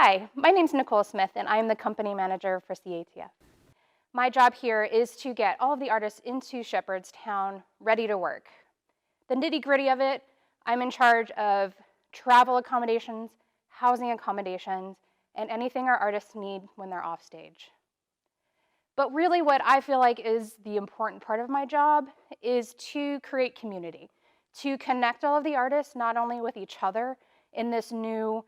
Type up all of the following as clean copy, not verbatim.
Hi, my name's Nicole Smith, and I'm the company manager for CATF. My job here is to get all of the artists into Shepherdstown ready to work. The nitty-gritty of it, I'm in charge of travel accommodations, housing accommodations, and anything our artists need when they're off stage. But really what I feel like is the important part of my job is to create community, to connect all of the artists not only with each other in this new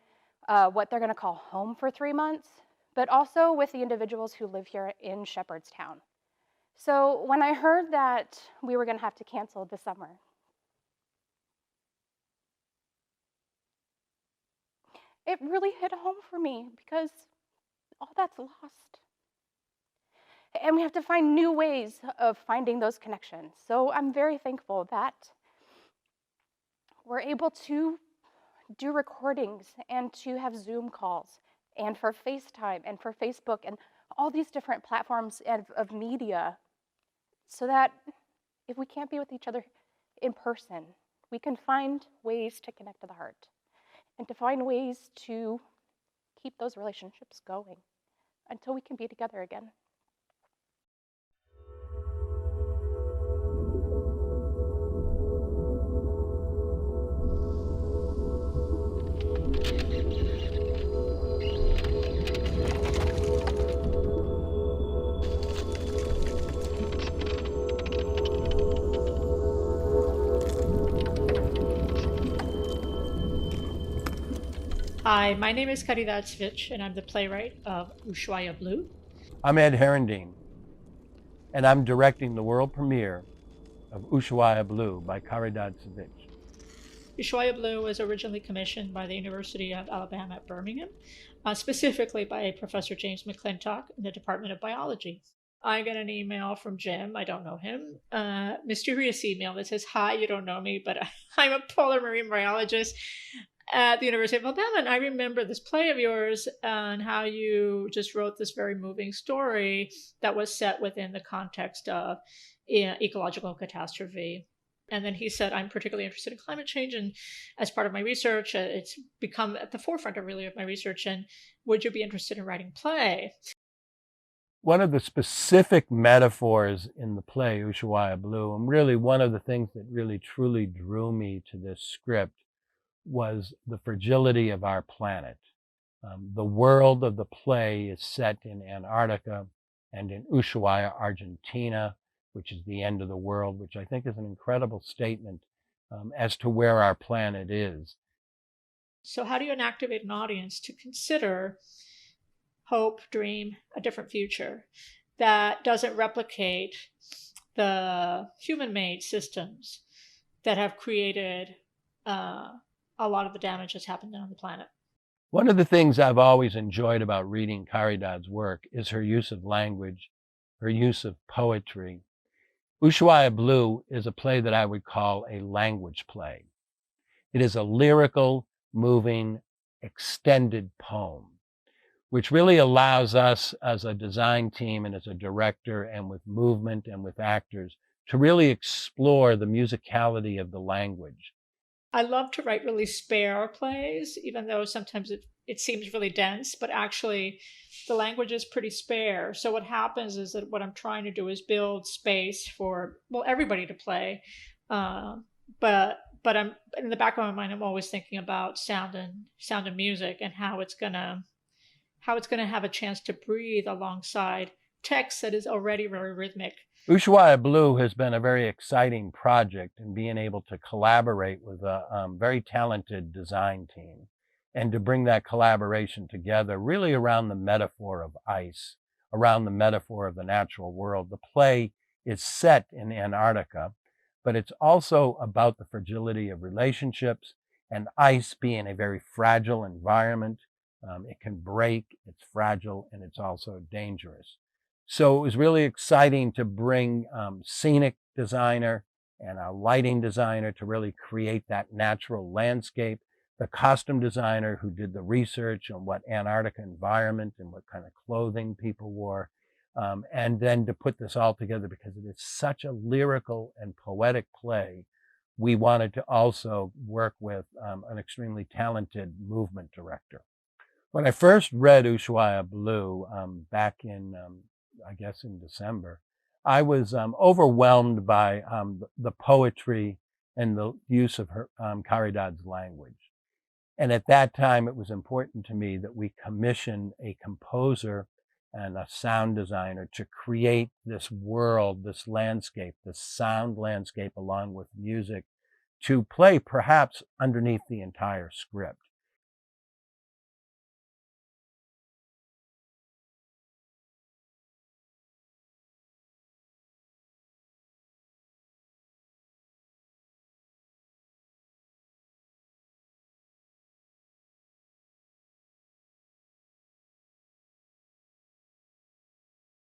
what they're going to call home for 3 months, but also with the individuals who live here in Shepherdstown. So when I heard that we were going to have to cancel this summer, it really hit home for me because all that's lost. And we have to find new ways of finding those connections. So I'm very thankful that we're able to do recordings and to have Zoom calls and for FaceTime and for Facebook and all these different platforms of media so that if we can't be with each other in person, we can find ways to connect to the heart and to find ways to keep those relationships going until we can be together again. Hi, my name is Cardiad Svich, and I'm the playwright of USHUAIA Blue. I'm Ed Herendeen, and I'm directing the world premiere of USHUAIA Blue by Cardiad Svich. USHUAIA Blue was originally commissioned by the University of Alabama at Birmingham, specifically by Professor James McClintock in the Department of Biology. I got an email from Jim, I don't know him, mysterious email that says, "Hi, you don't know me, but I'm a polar marine biologist at the University of Alabama, and I remember this play of yours and how you just wrote this very moving story that was set within the context of ecological catastrophe." And then he said, "I'm particularly interested in climate change, and as part of my research, it's become at the forefront of my research, and would you be interested in writing a play?" One of the specific metaphors in the play USHUAIA Blue, and really one of the things that really truly drew me to this script, was the fragility of our planet. The world of the play is set in Antarctica and in Ushuaia, Argentina, which is the end of the world, which I think is an incredible statement as to where our planet is. So how do you activate an audience to consider hope, dream, a different future that doesn't replicate the human-made systems that have created a lot of the damage that's happened on the planet? One of the things I've always enjoyed about reading Cardiad's work is her use of language, her use of poetry. USHUAIA Blue is a play that I would call a language play. It is a lyrical, moving, extended poem, which really allows us as a design team and as a director and with movement and with actors to really explore the musicality of the language. I love to write really spare plays, even though sometimes it seems really dense, but actually the language is pretty spare. So what happens is that what I'm trying to do is build space for, well, everybody to play. But I'm in the back of my mind, I'm always thinking about sound and music and how it's gonna have a chance to breathe alongside text that is already very rhythmic. USHUAIA Blue has been a very exciting project in being able to collaborate with a very talented design team and to bring that collaboration together really around the metaphor of ice, around the metaphor of the natural world. The play is set in Antarctica, but it's also about the fragility of relationships and ice being a very fragile environment. It can break, it's fragile, and it's also dangerous. So it was really exciting to bring scenic designer and a lighting designer to really create that natural landscape, the costume designer who did the research on what Antarctica environment and what kind of clothing people wore, and then to put this all together because it is such a lyrical and poetic play. We wanted to also work with an extremely talented movement director When I first read Ushuaia Blue back in, I guess in December, I was overwhelmed by the poetry and the use of her, Cardiad's language. And at that time, it was important to me that we commission a composer and a sound designer to create this world, this landscape, this sound landscape along with music to play perhaps underneath the entire script.